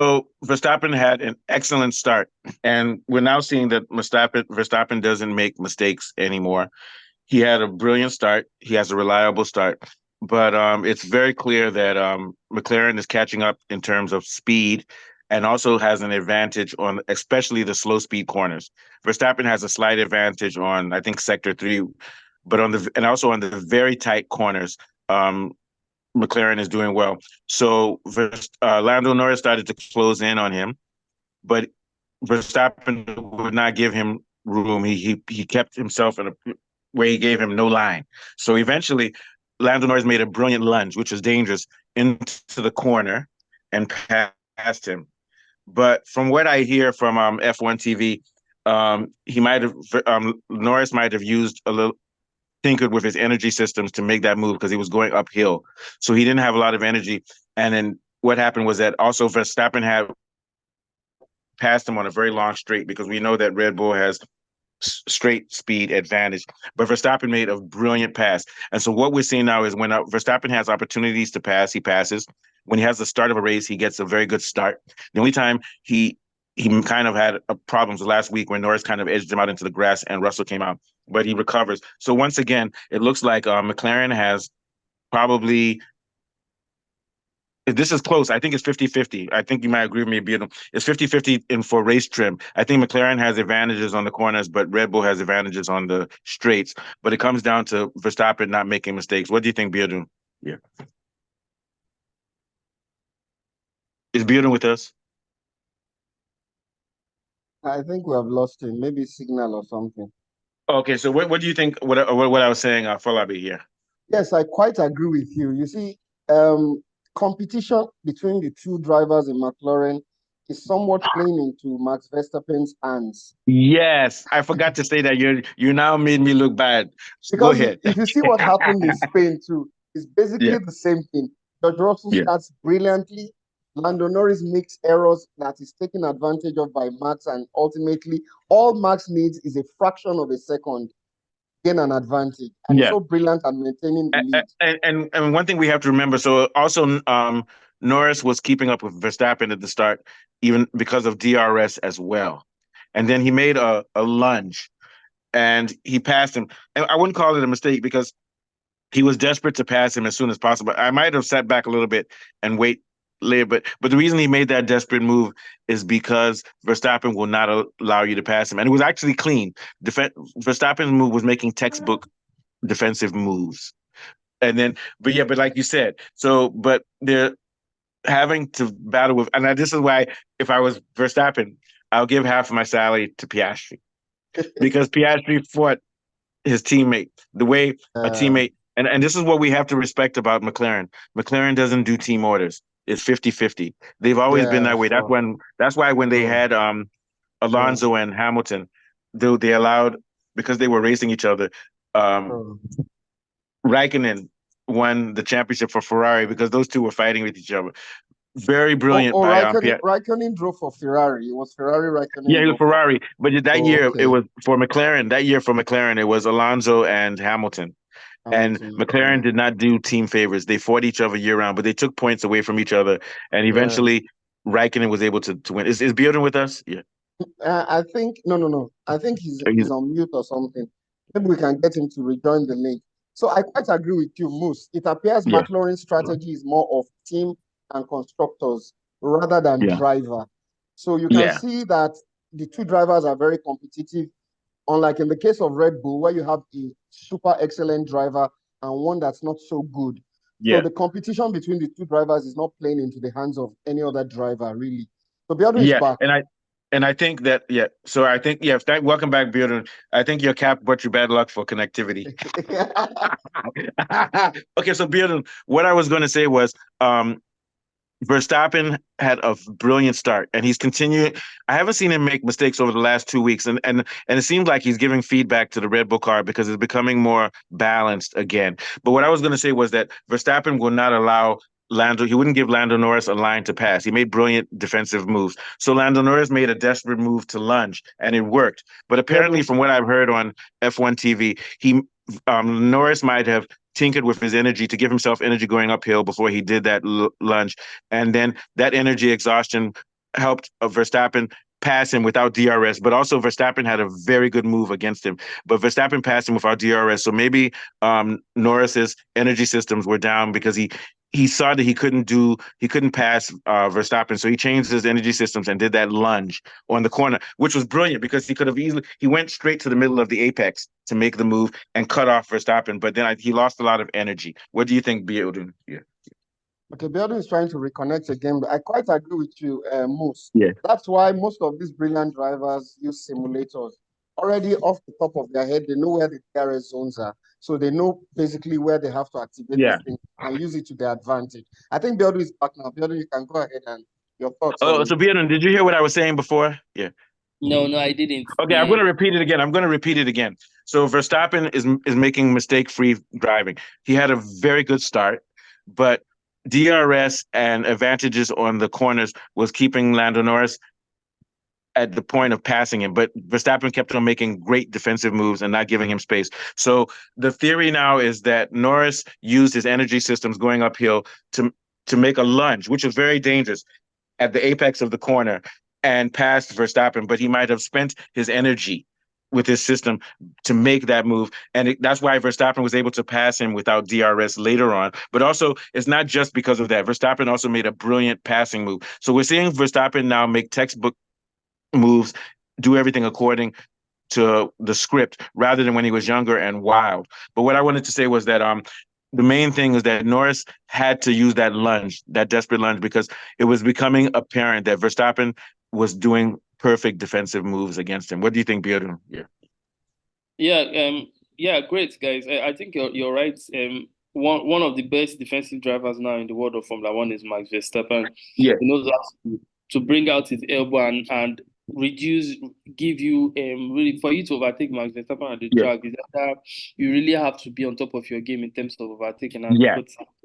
So Verstappen had an excellent start, and we're now seeing that Verstappen doesn't make mistakes anymore. He had a brilliant start. He has a reliable start, but it's very clear that McLaren is catching up in terms of speed, and also has an advantage on especially the slow speed corners. Verstappen has a slight advantage on I think sector three, but on the and also on the very tight corners. Um, McLaren is doing well. So Lando Norris started to close in on him, but Verstappen would not give him room. He kept himself in a where he gave him no line. So eventually, Lando Norris made a brilliant lunge, which was dangerous, into the corner and passed him. But from what I hear from F1 TV, he might have Norris might have used a little tinkered with his energy systems to make that move because he was going uphill. So he didn't have a lot of energy. And then what happened was that also Verstappen had passed him on a very long straight because we know that Red Bull has straight speed advantage. But Verstappen made a brilliant pass. And so what we're seeing now is when Verstappen has opportunities to pass, he passes. When he has the start of a race, he gets a very good start. The only time he kind of had problems last week when Norris kind of edged him out into the grass and Russell came out, but he recovers. So once again, it looks like McLaren has probably this is close. I think it's 50-50. I think you might agree with me, Beardum. It's 50-50 in for race trim. I think McLaren has advantages on the corners, but Red Bull has advantages on the straights. But it comes down to Verstappen not making mistakes. What do you think, Beardum? Yeah. Is Beardum with us? I think we have lost him. Maybe signal or something. Okay, so what do you think what I was saying, Falabi here? Yes, I quite agree with you. You see, um, competition between the two drivers in McLaren is somewhat playing into Max Verstappen's hands. Yes, I forgot to say that. You now made me look bad. Go Because ahead. if you see what happened in Spain too, it's Yeah, basically the same thing. George Russell yeah, starts brilliantly. Lando Norris makes errors that is taken advantage of by Max, and ultimately, all Max needs is a fraction of a second to gain an advantage. And he's yeah. so brilliant at maintaining the lead. And one thing we have to remember. So also, Norris was keeping up with Verstappen at the start, even because of DRS as well. And then he made a lunge and he passed him. And I wouldn't call it a mistake because he was desperate to pass him as soon as possible. I might have sat back a little bit and wait later, but the reason he made that desperate move is because Verstappen will not allow you to pass him, and it was actually clean. Verstappen's move was making textbook defensive moves, and then, but yeah, but like you said, so but they're having to battle with, and this is why if I was Verstappen, I'll give half of my salary to Piastri because Piastri fought his teammate the way a Uh, teammate and this is what we have to respect about McLaren. McLaren doesn't do team orders. It's 50-50. They've always been yeah, that way. sure, That's why when they sure, had sure, Alonso and Hamilton, they allowed because they were racing each other. Um sure. Raikkonen won the championship for Ferrari because those two were fighting with each other. Very Oh, brilliant oh, by Raikkonen, Pierre. Raikkonen drove for Ferrari. It was Ferrari Yeah, Raikkonen it was drove for. Ferrari, but that Oh, year it okay. was for McLaren. That year for McLaren, it was Alonso and Hamilton. And Hamilton, McLaren okay. did not do team favors. They fought each other year round, but they took points away from each other. And Yeah. eventually, Raikkonen was able to win. Is Bjorn with us? Yeah. I think no, no, no. I think he's on mute or something. Maybe we can get him to rejoin the link. So I quite agree with you, Moose. It appears Yeah. McLaren's strategy is more of team and constructors rather than Yeah. driver. So you can Yeah. see that the two drivers are very competitive. Unlike in the case of Red Bull, where you have a super excellent driver and one that's not so good. So Yeah. the competition between the two drivers is not playing into the hands of any other driver, really. So Biado is Yeah. back. And I think that yeah. So I think yeah. Welcome back, Bjorn. I think your cap brought you bad luck for connectivity. Okay, so Bjorn, what I was going to say was Verstappen had a brilliant start, and he's continuing. I haven't seen him make mistakes over the last 2 weeks, and it seems like he's giving feedback to the Red Bull car because it's becoming more balanced again. But what I was going to say was that Verstappen will not allow Lando. He wouldn't give Lando Norris a line to pass. He made brilliant defensive moves. So Lando Norris made a desperate move to lunge, and it worked. But apparently, Biado, from what I've heard on F1 TV, he Norris might have tinkered with his energy to give himself energy going uphill before he did that lunge. And then that energy exhaustion helped Verstappen pass him without DRS, but also Verstappen had a very good move against him. But Verstappen passed him without DRS. So maybe Norris's energy systems were down because he saw that he couldn't pass Verstappen, so he changed his energy systems and did that lunge on the corner, which was brilliant because he went straight to the middle of the apex to make the move and cut off Verstappen, but then he lost a lot of energy. What do you think, Biodun? Yeah. Okay, Belden is trying to reconnect again, but I quite agree with you, Moose. Yeah. That's why most of these brilliant drivers use simulators. Already off the top of their head, they know where the DRS zones are. So they know basically where they have to activate Yeah. this thing and use it to their advantage. I think Belden is back now. Belden, you can go ahead and your thoughts Oh, on. so Biodun, did you hear what I was saying before? Yeah. No, I didn't. Okay, I'm going to repeat it again. So Verstappen is making mistake-free driving. He had a very good start, but DRS and advantages on the corners was keeping Lando Norris at the point of passing him. But Verstappen kept on making great defensive moves and not giving him space. So the theory now is that Norris used his energy systems going uphill to make a lunge, which is very dangerous at the apex of the corner and passed Verstappen, but he might have spent his energy with his system to make that move. And that's why Verstappen was able to pass him without DRS later on. But also, it's not just because of that. Verstappen also made a brilliant passing move. So we're seeing Verstappen now make textbook moves, do everything according to the script rather than when he was younger and wild. But what I wanted to say was that the main thing is that Norris had to use that lunge, that desperate lunge, because it was becoming apparent that Verstappen was doing perfect defensive moves against him. What do you think, Bjorn? Yeah, great guys. I think you're right. One of the best defensive drivers now in the world of Formula One is Max Verstappen. Yeah. He knows how to bring out his elbow and give you really for you to overtake Max Verstappen at the track. Is that you really have to be on top of your game in terms of overtaking and Yeah.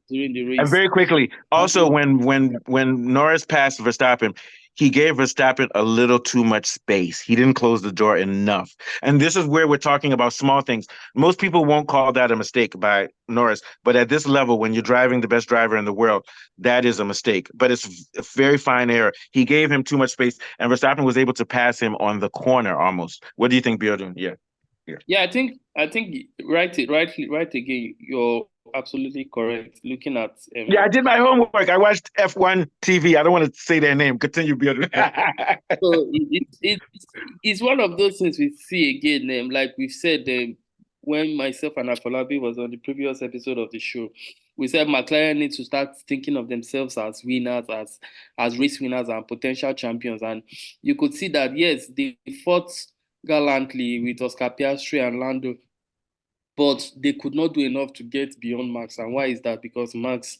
during the race. And very quickly, also when Norris passed Verstappen, he gave Verstappen a little too much space. He didn't close the door enough. And this is where we're talking about small things. Most people won't call that a mistake by Norris, but at this level, when you're driving the best driver in the world, that is a mistake. But it's a very fine error. He gave him too much space, and Verstappen was able to pass him on the corner almost. What do you think, Bjorn? Yeah, I think right again. You're absolutely correct. Looking at I did my homework. I watched F1 TV. I don't want to say their name. Continue, Bjorn. So it's one of those things we see again. Like we've said, when myself and Afolabi was on the previous episode of the show, we said McLaren needs to start thinking of themselves as winners, as race winners and potential champions. And you could see that yes, they fought gallantly with Oscar Piastri and Lando, but they could not do enough to get beyond Max. And why is that? Because Max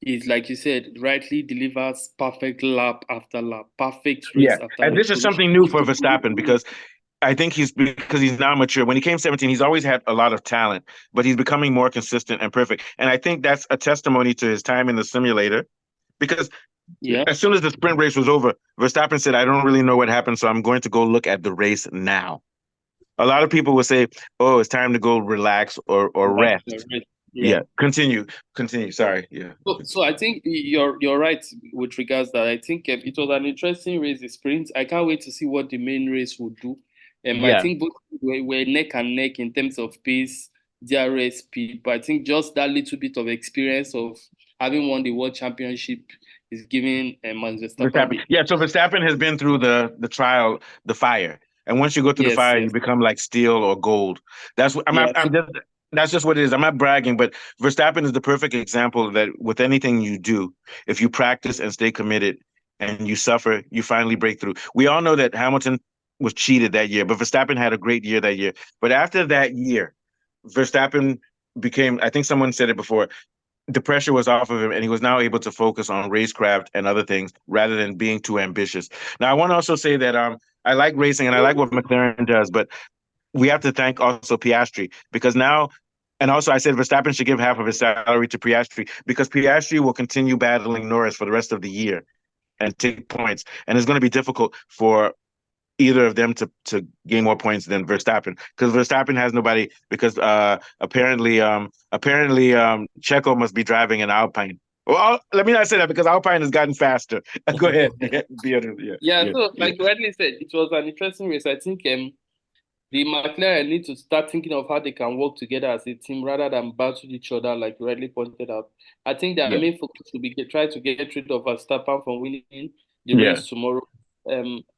is, like you said, rightly delivers perfect lap after lap, perfect race after race. And this is something new for Verstappen because I think he's now mature. When he came 17, he's always had a lot of talent, but he's becoming more consistent and perfect. And I think that's a testimony to his time in the simulator because as soon as the sprint race was over, Verstappen said, I don't really know what happened, so I'm going to go look at the race now. A lot of people would say, oh, it's time to go relax or rest. Yeah. Continue. Sorry. Yeah. So I think you're right with regards that. I think it was an interesting race, the sprint. I can't wait to see what the main race will do. I think both were neck and neck in terms of pace, DRS speed. But I think just that little bit of experience of having won the World Championship is giving Max Verstappen. Yeah. So Verstappen has been through the trial, the fire. And once you go through the fire, you become like steel or gold. That's what that's just what it is. I'm not bragging, but Verstappen is the perfect example that with anything you do, if you practice and stay committed and you suffer, you finally break through. We all know that Hamilton was cheated that year, but Verstappen had a great year that year. But after that year, Verstappen became, I think someone said it before, the pressure was off of him and he was now able to focus on racecraft and other things rather than being too ambitious. Now, I want to also say that I like racing and I like what McLaren does, but we have to thank also Piastri because now, and also I said Verstappen should give half of his salary to Piastri because Piastri will continue battling Norris for the rest of the year and take points. And it's going to be difficult for either of them to gain more points than Verstappen, because Verstappen has nobody, because apparently Checo must be driving an Alpine. Well, let me not say that, because Alpine has gotten faster. Go ahead. Yeah, Yeah, yeah, so yeah. like you rightly said, it was an interesting race. I think the McLaren need to start thinking of how they can work together as a team rather than battle each other, like you rightly pointed out. I think their Yeah. main focus will be try to get rid of Verstappen from winning the Yeah. race tomorrow.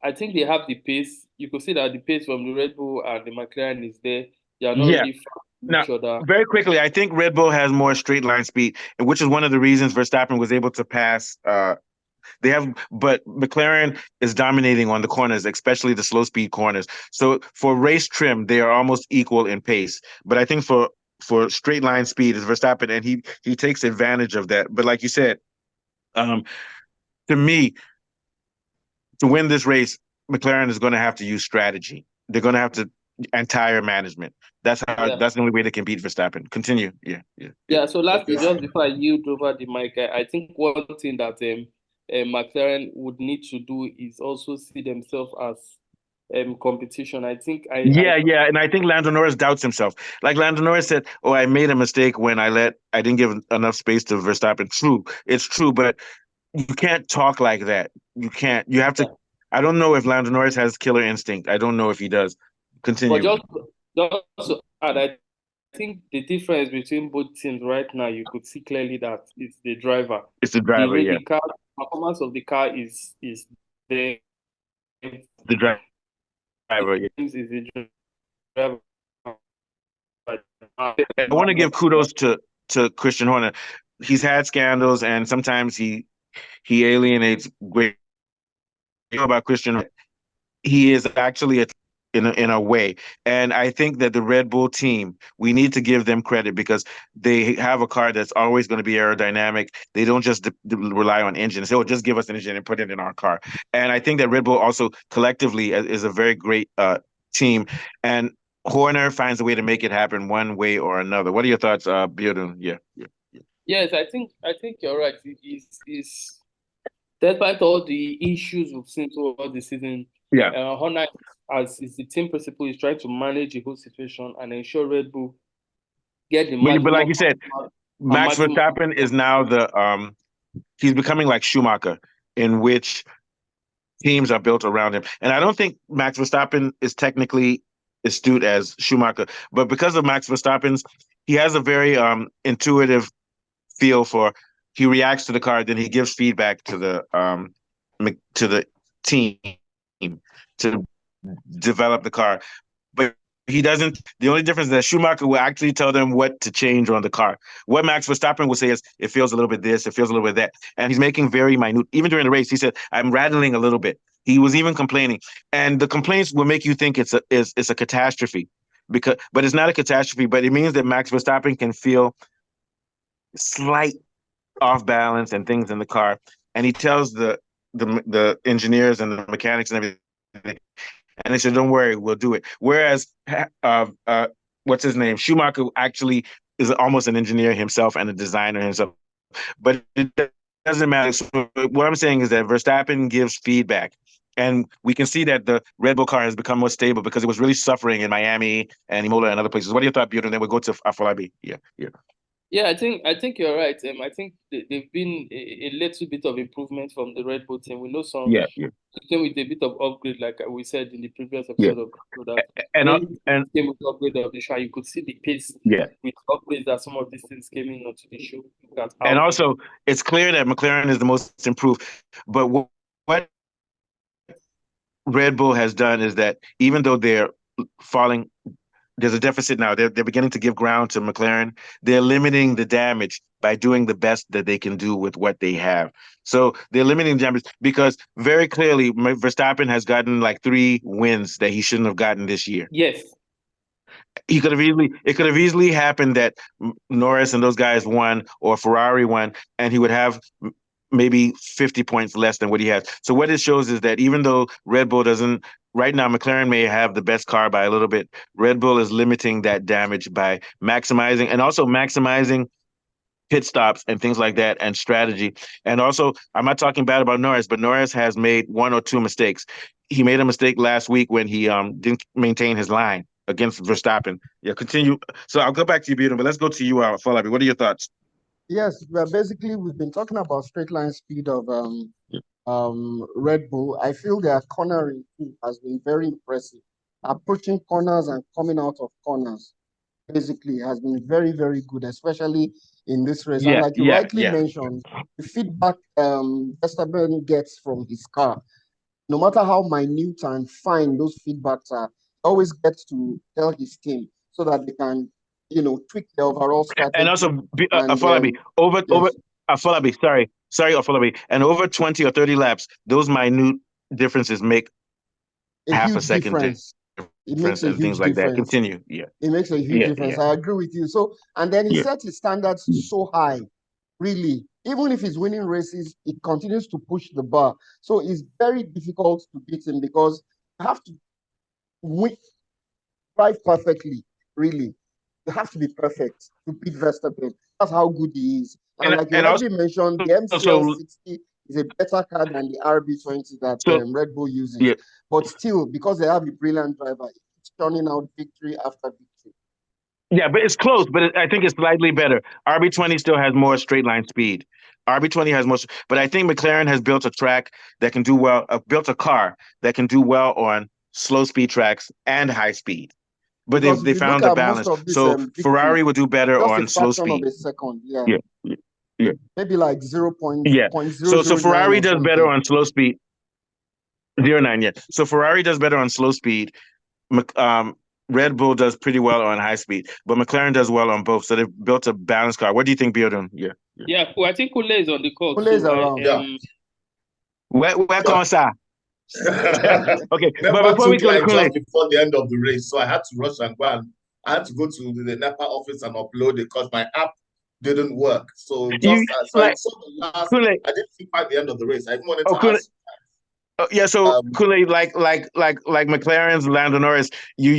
I think they have the pace. You could see that the pace from the Red Bull and the McLaren is there. They are not Yeah. really far from Now, each other. very quickly, I think Red Bull has more straight line speed, and which is one of the reasons Verstappen was able to pass. But McLaren is dominating on the corners, especially the slow speed corners. So for race trim, they are almost equal in pace. But I think for straight line speed is Verstappen, and he takes advantage of that. But like you said, um, to me, to win this race, McLaren is going to have to use strategy. They're going to have to and tire management. Yeah. That's the only way they can beat Verstappen. Continue. Yeah, yeah, yeah. Yeah, so lastly, just before I yield over the mic, I think one thing that McLaren would need to do is also see themselves as competition. I think Yeah, yeah, and I think Lando Norris doubts himself. Like Lando Norris said, "Oh, I made a mistake when I didn't give enough space to Verstappen." True, it's true, but you can't talk like that. You can't. You have to. yeah. I don't know if Lando Norris has killer instinct. I don't know if he does. But Continue. just to add, I think the difference between both teams right now, you could see clearly that it's the driver. It's the driver. Yeah, The car performance of the car is there. the driver. Yeah. Is the driver. I want to give kudos to Christian Horner. He's had scandals, and sometimes he alienates great. About Christian, he is actually in a way, and I think that the Red Bull team, we need to give them credit, because they have a car that's always going to be aerodynamic. They don't just rely on engines. They'll just give us an engine and put it in our car. And I think that Red Bull also collectively is a very great team, and Horner finds a way to make it happen one way or another. What are your thoughts, Bjorn? Yeah, yeah, Yes, I think you're right. Is despite all the issues we've seen throughout the season, yeah. Honda, as is the team principal, is trying to manage the whole situation and ensure Red Bull get the But like maximum you said, and Max maximum. Verstappen is now he's becoming like Schumacher, in which teams are built around him. And I don't think Max Verstappen is technically astute as Schumacher, but because of Max Verstappen's, he has a very intuitive feel for. He reacts to the car, then he gives feedback to the team to develop the car. But he doesn't. The only difference is that Schumacher will actually tell them what to change on the car. What Max Verstappen will say is, "It feels a little bit this, it feels a little bit that," and he's making very minute. Even during the race, he said, "I'm rattling a little bit." He was even complaining, and the complaints will make you think it's a catastrophe, but it's not a catastrophe. But it means that Max Verstappen can feel slight off balance and things in the car, and he tells the engineers and the mechanics and everything, and they said, "Don't worry, we'll do it." Whereas, what's his name? Schumacher actually is almost an engineer himself and a designer himself. But it doesn't matter. So what I'm saying is that Verstappen gives feedback. And we can see that the Red Bull car has become more stable, because it was really suffering in Miami and Imola and other places. What are your thoughts, Bjorn? Then we'll go to Afolabi. Yeah, yeah. Yeah, I think you're right. I think they've been a little bit of improvement from the Red Bull team. We know some Yeah, yeah, came with a bit of upgrade, like we said in the previous yeah. episode of the show, that And many and things came with upgrade of the show. You could see the pace yeah. with upgrades that some of these things came in onto the show. Look at And how also, it's clear that McLaren is the most improved. But what Red Bull has done is that, even though they're falling, there's a deficit now. They're beginning to give ground to McLaren. They're limiting the damage by doing the best that they can do with what they have. So they're limiting the damage, because very clearly Verstappen has gotten like 3 wins that he shouldn't have gotten this year. yes, It could have easily happened that Norris and those guys won, or Ferrari won, and he would have maybe 50 points less than what he has. So what it shows is that, even though Red Bull doesn't right now, McLaren may have the best car by a little bit. Red Bull is limiting that damage by maximizing, and also maximizing pit stops and things like that and strategy. And also, I'm not talking bad about Norris, but Norris has made one or two mistakes. He made a mistake last week when he didn't maintain his line against Verstappen. Yeah, continue. So I'll go back to you, Beauty, but let's go to you, Falabi. What are your thoughts? Yes, well, basically we've been talking about straight line speed of Red Bull. I feel their cornering too has been very impressive. Approaching corners and coming out of corners basically has been very, very good, especially in this race. And Yeah, like you yeah, rightly yeah. mentioned, the feedback Verstappen gets from his car, no matter how minute and fine those feedbacks are, always gets to tell his team so that they can, tweak the overall And strategy. also, And Afolabi, over yes, Afolabi, sorry, Afolabi, and over 20 or 30 laps, those minute differences make a half a huge second difference. It makes difference a and things huge like that. difference. Continue. Yeah, It makes a huge yeah, difference. yeah, I agree with you. So, and then he yeah. set his standards so high, really. Even if he's winning races, it continues to push the bar. So it's very difficult to beat him because you have to win, drive perfectly, really. You have to be perfect to beat Verstappen. That's how good he is. And like you And rightly mentioned, the MCL also 60 is a better car than the RB20 that so Red Bull uses. yeah. But still, because they have a brilliant driver, it's turning out victory after victory. Yeah, but it's close. But I think it's slightly better. RB20 still has more straight line speed. RB20 has more, but I think McLaren has built a track that can do well. Built a car that can do well on slow speed tracks and high speed. But Because if they you look found the at most balance. of these So victories, Ferrari would do better just a on slow fraction of speed. a second, yeah, Yeah, yeah, maybe like 0 yeah. So 0.009 Ferrari or does better something. on slow speed. 0.9, yeah. So Ferrari does better on slow speed. Um, Red Bull does pretty well on high speed, but McLaren does well on both. So they've built a balanced car. What do you think, Biodun? Yeah, yeah. Yeah, cool. I think Kule is on the call Kule is too. around. Yeah. Where Yeah. come ça? Okay, but Never before we took go to light Kule, just before the end of the race, so I had to rush and go and I had to go to the NEPA office and upload it because my app didn't work. So you so I like saw the last. Kule. I didn't see by the end of the race. I even wanted Oh, to Kule. ask. Yeah, so Um, Kule, like McLaren's Lando Norris, you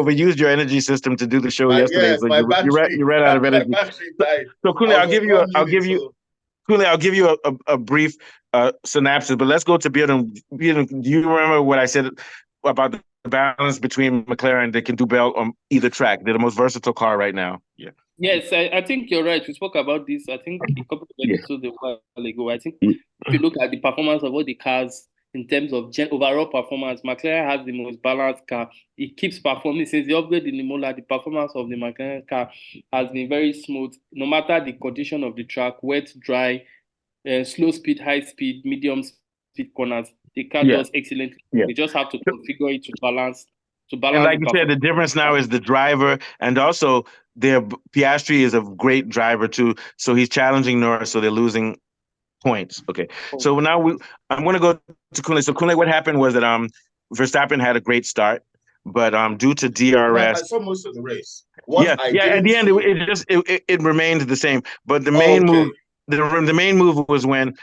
overused your energy system to do the show yesterday, so my you battery, ran out of my energy. battery died. So Kule, I was on 1 minute. Kule, I'll give you a brief synopsis, but let's go to Biodun. Biodun, do you remember what I said about the balance between McLaren? They can do well on either track. They're the most versatile car right now. Yeah. Yes, I think you're right. We spoke about this, I think, a couple of Yeah. episodes a while ago. I think if you look at the performance of all the cars in terms of overall performance, McLaren has the most balanced car. It keeps performing since the upgrade in Imola. The performance of the McLaren car has been very smooth, no matter the condition of the track, wet, dry, slow speed, high speed, medium speed corners. The car does excellently. Yeah. They just have to configure it to balance. And like you said, the difference now is the driver, and also their Piastri is a great driver too. So he's challenging Norris, so they're losing points. Okay, so now I'm going to go to Kunle. So Kunle, what happened was that Verstappen had a great start, but due to DRS, I saw most of the race. At the end it remained the same. But the main move. The main move was when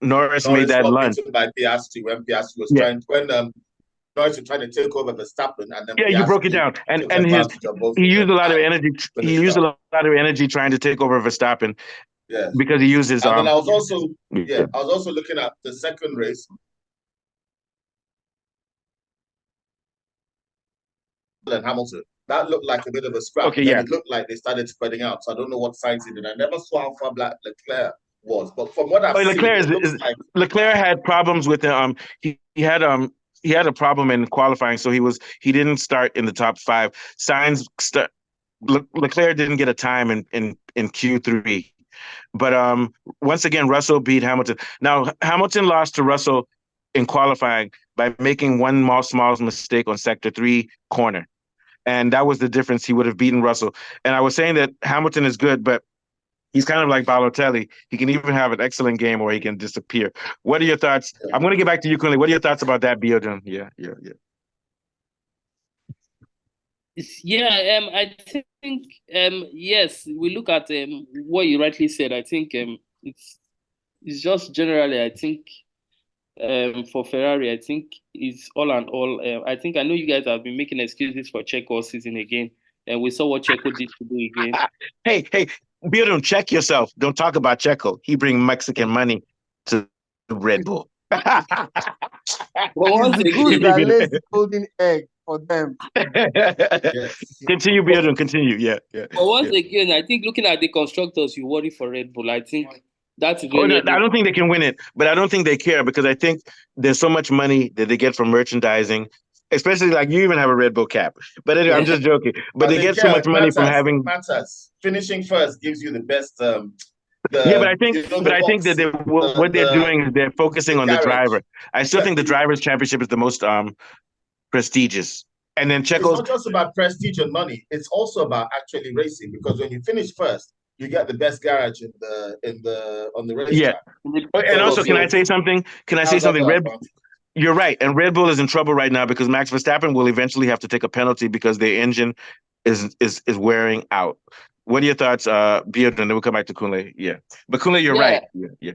Norris made that lunge. By Piastri when Piastri was trying Norris was trying to take over Verstappen, and then you broke it down, and he used a lot of energy. He used a lot of energy trying to take over Verstappen. Yeah, because he used his. And then I was also looking at the second race. And Hamilton. That looked like a bit of a scrap. Okay, yeah. It looked like they started spreading out. So I don't know what sides he did. I never saw how far black Leclerc was, but from what I've seen, Leclerc had problems with he had a problem in qualifying, so he didn't start in the top 5. Leclerc didn't get a time in Q3, but once again Russell beat Hamilton. Now Hamilton lost to Russell in qualifying by making one small mistake on sector 3 corner. And that was the difference. He would have beaten Russell. And I was saying that Hamilton is good, but he's kind of like Balotelli. He can even have an excellent game or he can disappear. What are your thoughts? I'm going to get back to you, Kunle. What are your thoughts about that, Biodun? Yeah. Yeah, I think, yes, we look at what you rightly said. I think it's just generally, I think, for Ferrari, I think it's all and all. I know you guys have been making excuses for Checo all season again, and we saw what Checo did today again. Hey, Beardum, check yourself. Don't talk about Checo. He bring Mexican money to Red Bull. But once It's the goose again, that lays the golden egg for them. Yes. Continue, Beardum. Continue. Yeah, yeah. but once again, I think looking at the constructors, you worry for Red Bull. I think that's Oh, no, really I don't think they can win it, but I don't think they care because I think there's so much money that they get from merchandising, especially like you even have a Red Bull cap. But anyway, I'm just joking. But they they get care. so much It money from matters. having. It matters. Finishing first gives you the best. Yeah, but I think, you know, but the I think that box, what they're doing is they're focusing the on the garage. driver. I still think the drivers' championship is the most prestigious, and then It's Checo's. not just about prestige and money. It's also about actually racing because when you finish first, you get the best garage on the Yeah, racetrack. and also, can So I say something? Can I say has something? other advantages. You're right, and Red Bull is in trouble right now because Max Verstappen will eventually have to take a penalty because their engine is wearing out. What are your thoughts, Beard? And then we'll come back to Kunle. Yeah, but Kunle, you're right. Yeah.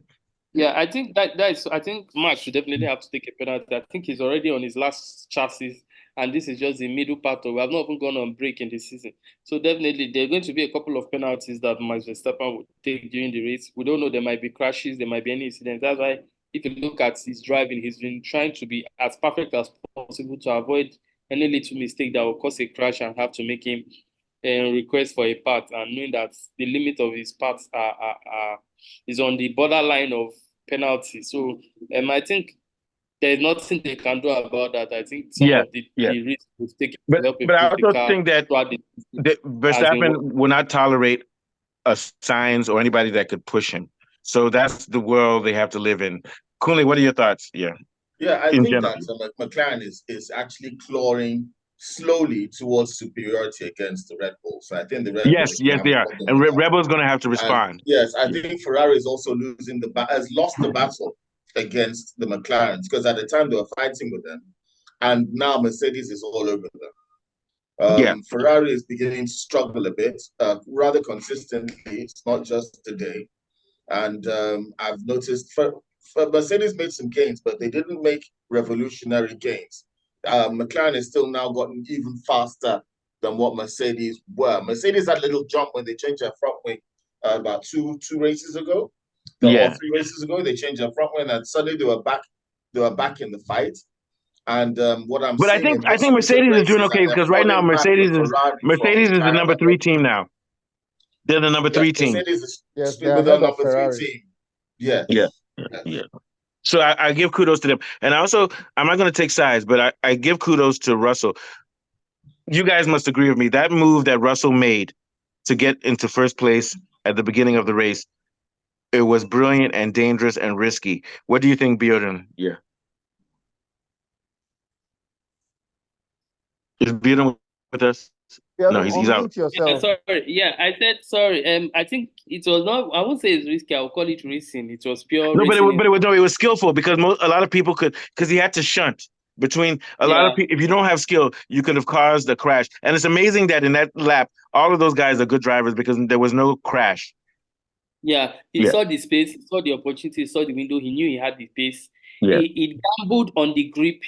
Yeah, I think that's. I think Max should definitely have to take a penalty. I think he's already on his last chassis, and this is just the middle part of. We have not even gone on break in the season, so definitely there are going to be a couple of penalties that Max Verstappen will take during the race. We don't know. There might be crashes. There might be any incidents. That's why, if you look at his driving, he's been trying to be as perfect as possible to avoid any little mistake that will cause a crash and have to make him request for a part, and knowing that the limit of his parts is on the borderline of penalty. So I think there's nothing they can do about that. I think some of the risks we've taken to help But I improve the also car. think that Verstappen will not tolerate a signs or anybody that could push him. So that's the world they have to live in. Kunle, what are your thoughts? Yeah. Yeah, I think that McLaren is actually clawing slowly towards superiority against the Red Bull. So I think the Red Bull yes, they are, and Red Bull's going to have to respond. And yes, I think Ferrari is also has lost the battle against the McLarens because at the time they were fighting with them, and now Mercedes is all over them. Ferrari is beginning to struggle a bit, rather consistently. It's not just today, and I've noticed Mercedes made some gains, but they didn't make revolutionary gains. McLaren has still now gotten even faster than what Mercedes were. Mercedes had a little jump when they changed their front wing about two races ago, or 3 races ago. They changed their front wing, and suddenly they were back. They were back in the fight. And what I'm saying, I think Mercedes is doing okay because right now Mercedes is the number 3 team now. They're the number 3 team. Mercedes is they're the number Ferrari. 3 team. Yeah. So I give kudos to them. And also, I'm not going to take sides, but I give kudos to Russell. You guys must agree with me. That move that Russell made to get into first place at the beginning of the race, it was brilliant and dangerous and risky. What do you think, Bjorn? Yeah. Is Bjorn with us? No, he's out. Yeah, sorry. Yeah, I said sorry. I think it was not. I won't say it's risky. I'll call it racing. It was pure. No, but it was skillful because a lot of people because he had to shunt between a lot of people. If you don't have skill, you could have caused a crash. And it's amazing that in that lap, all of those guys are good drivers because there was no crash. Yeah, he saw the space, he saw the opportunity, he saw the window. He knew he had the pace. Yeah. He gambled on the grip.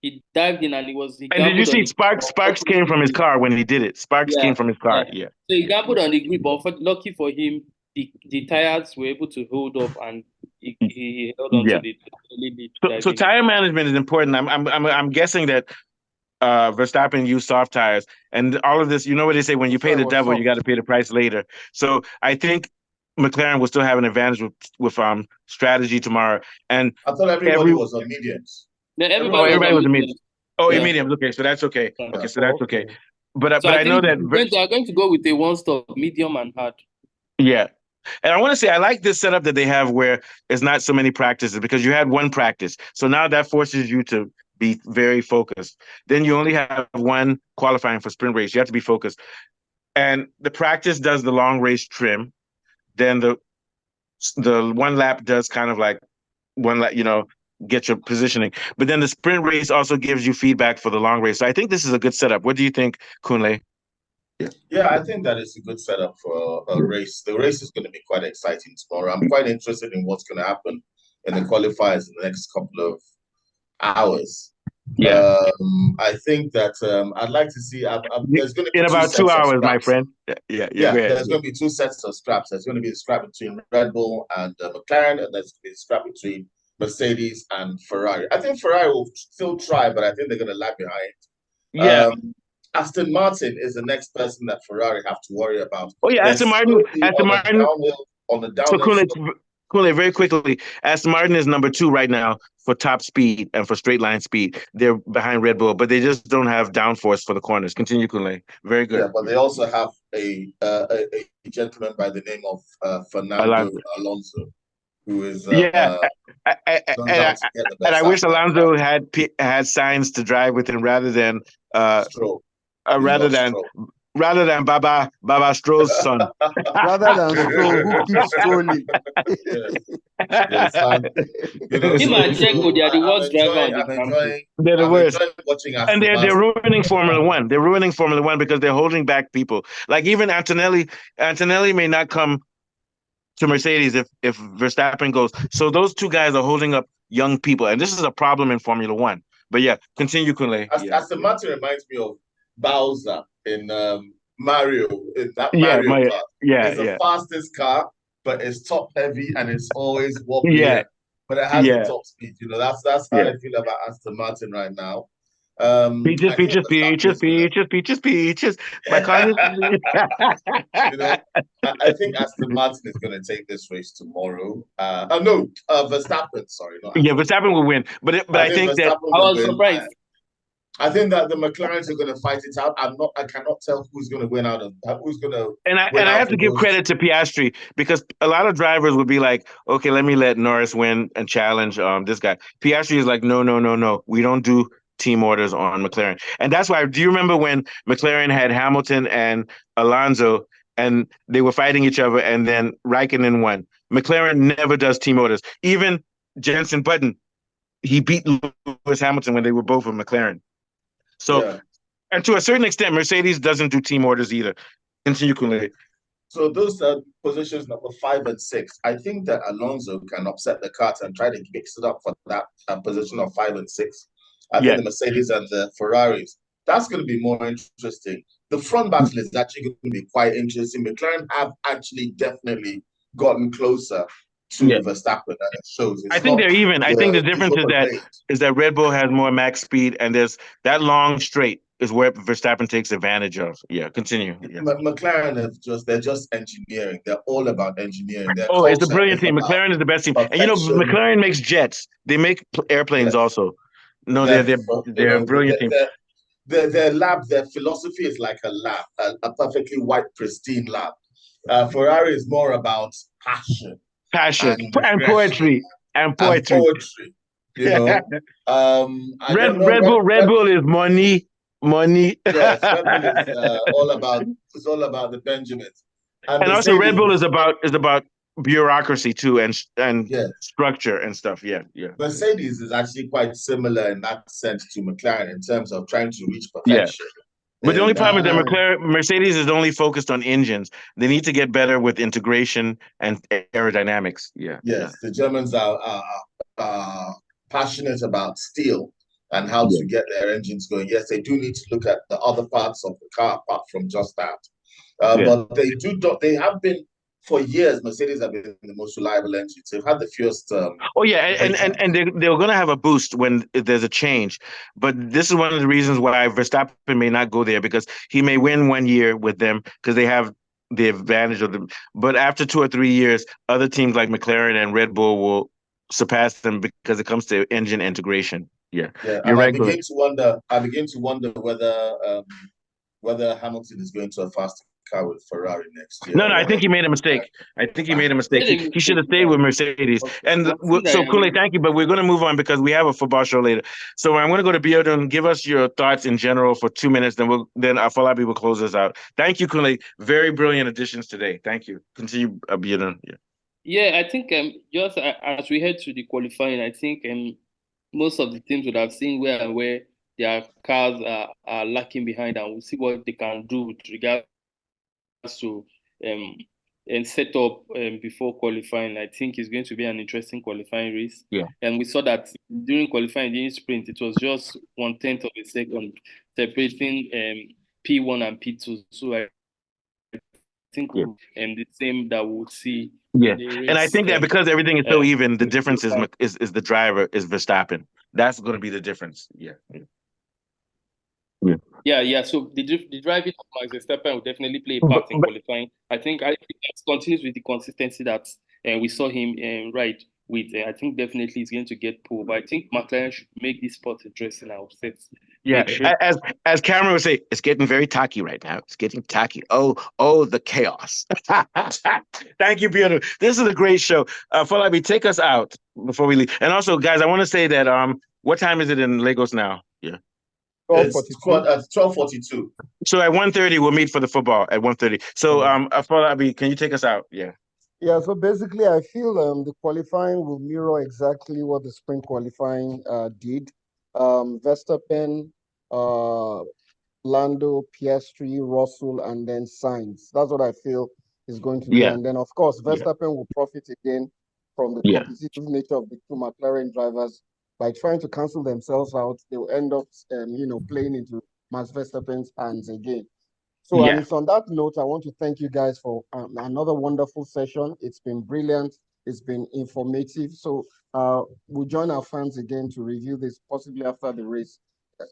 He dived in and he and did you see Sparks came from his car when he did it? Sparks came from his car. Yeah. So he gambled on the grip, but lucky for him, the tires were able to hold up and he held on to the lead. So tire management is important. I'm guessing that Verstappen used soft tires and all of this. You know what they say: when you pay the devil, you got to pay the price later. So I think McLaren will still have an advantage with strategy tomorrow. And I thought everybody was on mediums. No, everybody was a medium. Oh, a medium. Okay, so that's okay. Okay, so that's okay. But I know that they are going to go with a one-stop, medium and hard. Yeah. And I want to say I like this setup that they have where it's not so many practices because you had one practice. So now that forces you to be very focused. Then you only have one qualifying for sprint race. You have to be focused. And the practice does the long race trim. Then the one lap does kind of like one lap, get your positioning. But then the sprint race also gives you feedback for the long race. So I think this is a good setup. What do you think, Kunle? Yeah, I think that is a good setup for a race. The race is going to be quite exciting tomorrow. I'm quite interested in what's going to happen in the qualifiers in the next couple of hours. Yeah. I think that I'd like to see. There's going to be in about 2 hours, my scraps. friend. Yeah. Go ahead. There's going to be two sets of scraps. There's going to be a scrap between Red Bull and McLaren, and there's going to be a scrap between Mercedes and Ferrari. I think Ferrari will still try, but I think they're going to lag behind. Yeah. Aston Martin is the next person that Ferrari have to worry about. Oh yeah, Aston Martin. On the So downhill. Cool, very quickly. Aston Martin is number 2 right now for top speed and for straight line speed. They're behind Red Bull, but they just don't have downforce for the corners. Continue, Cool. Very good. Yeah, but they also have a gentleman by the name of Fernando Alonso, who is I wish Alonso had signs to drive with him rather than rather than Baba Stroll's son. Rather than Stroll, who keeps strolling. Yes, him and Checo, they are the worst driver on the campus. They're the worst. And they're ruining Formula One. They're ruining Formula One because they're holding back people. Like even Antonelli may not come to Mercedes if Verstappen goes. So those two guys are holding up young people, and this is a problem in Formula One. But yeah, continue, Kunle. Aston Martin reminds me of Bowser in Mario. In that Mario car. It's the fastest car, but it's top heavy and it's always wobbly. Yeah. But it has the top speed. That's how I feel about Aston Martin right now. Peaches. My car I think Aston Martin is going to take this race tomorrow. Verstappen. Sorry, not Aston. Verstappen will win. But I think that I was surprised. I think that the McLarens are going to fight it out. I cannot tell who's going to win out of who's going to. And I have to give credit to Piastri because a lot of drivers would be like, okay, let me let Norris win and challenge this guy. Piastri is like, no, we don't do team orders on McLaren. And that's why, do you remember when McLaren had Hamilton and Alonso and they were fighting each other and then Raikkonen won? McLaren never does team orders. Even Jenson Button, he beat Lewis Hamilton when they were both with McLaren. So, and to a certain extent, Mercedes doesn't do team orders either. Continue, Kunle. So those are positions number 5 and 6. I think that Alonso can upset the cart and try to mix it up for that position of 5 and 6. I think the Mercedes and the Ferraris, that's going to be more interesting. The front battle is actually going to be quite interesting. McLaren have actually definitely gotten closer to Verstappen, and it shows. I think they're even. I think the difference is that Red Bull has more max speed, and there's that long straight is where Verstappen takes advantage of. Yeah, continue. McLaren they're just engineering. They're all about engineering. It's a brilliant team. McLaren is the best team. And McLaren makes jets. They make airplanes also. No, they're a brilliant team. Their lab, their philosophy is like a lab, a perfectly white, pristine lab. Ferrari is more about passion and poetry. Red Bull is money. Yes, Red Bull is all about the Benjamins. And also Red Bull is about bureaucracy too and structure and stuff. Yeah. Mercedes is actually quite similar in that sense to McLaren in terms of trying to reach perfection. But the only problem is that Mercedes is only focused on engines. They need to get better with integration and aerodynamics. Yes, the Germans are passionate about steel and how to get their engines going. Yes, they do need to look at the other parts of the car apart from just that. But they have been, for years, Mercedes have been the most reliable engines. They've had the fewest. And they're going to have a boost when there's a change. But this is one of the reasons why Verstappen may not go there, because he may win 1 year with them because they have the advantage of them. But after 2 or 3 years, other teams like McLaren and Red Bull will surpass them because it comes to engine integration. You're right. I begin to wonder whether Hamilton is going to a faster car with Ferrari next year. No, I think he made a mistake. He should have stayed with Mercedes. And so, Kule, thank you, but we're going to move on because we have a football show later. So I'm going to go to Biodun. Give us your thoughts in general for 2 minutes, then Afolabi will close us out. Thank you, Kule. Very brilliant additions today. Thank you. Continue, Biodun. I think just as we head to the qualifying, I think most of the teams would have seen where their cars are lacking behind, and we'll see what they can do with regards to set up before qualifying. I think it's going to be an interesting qualifying race. Yeah. And we saw that during qualifying, during sprint, it was just 1/10 of a second separating P1 and P2. So I think the same that we'll see. Yeah, race, and I think that because everything is so even, the difference is the driver is Verstappen. That's going to be the difference. Yeah. So the driving of Max Verstappen will definitely play a part in qualifying. I think that continues with the consistency that we saw him ride with. I think definitely he's going to get pulled. But I think McLaren should make this sport interesting. Yeah, as Cameron would say, it's getting very tacky right now. It's getting tacky. Oh, the chaos. Thank you, Peter. This is a great show. Folabi, take us out before we leave. And also, guys, I want to say that what time is it in Lagos now? Yeah. It's 12:42. So at 1:30, we'll meet for the football at 1:30. So, Folabi, can you take us out? Yeah. Yeah, so basically, I feel the qualifying will mirror exactly what the sprint qualifying did. Verstappen, Lando, Piastri, Russell, and then Sainz. That's what I feel is going to be. And then, of course, Verstappen will profit again from the competitive nature of the two McLaren drivers. By trying to cancel themselves out, they'll end up, playing into Max Verstappen's hands again. So, and it's on that note, I want to thank you guys for another wonderful session. It's been brilliant. It's been informative. So, we'll join our fans again to review this, possibly after the race,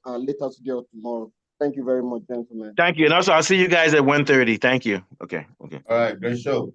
later today or tomorrow. Thank you very much, gentlemen. Thank you. And also, I'll see you guys at 1:30. Thank you. Okay. All right. Great show.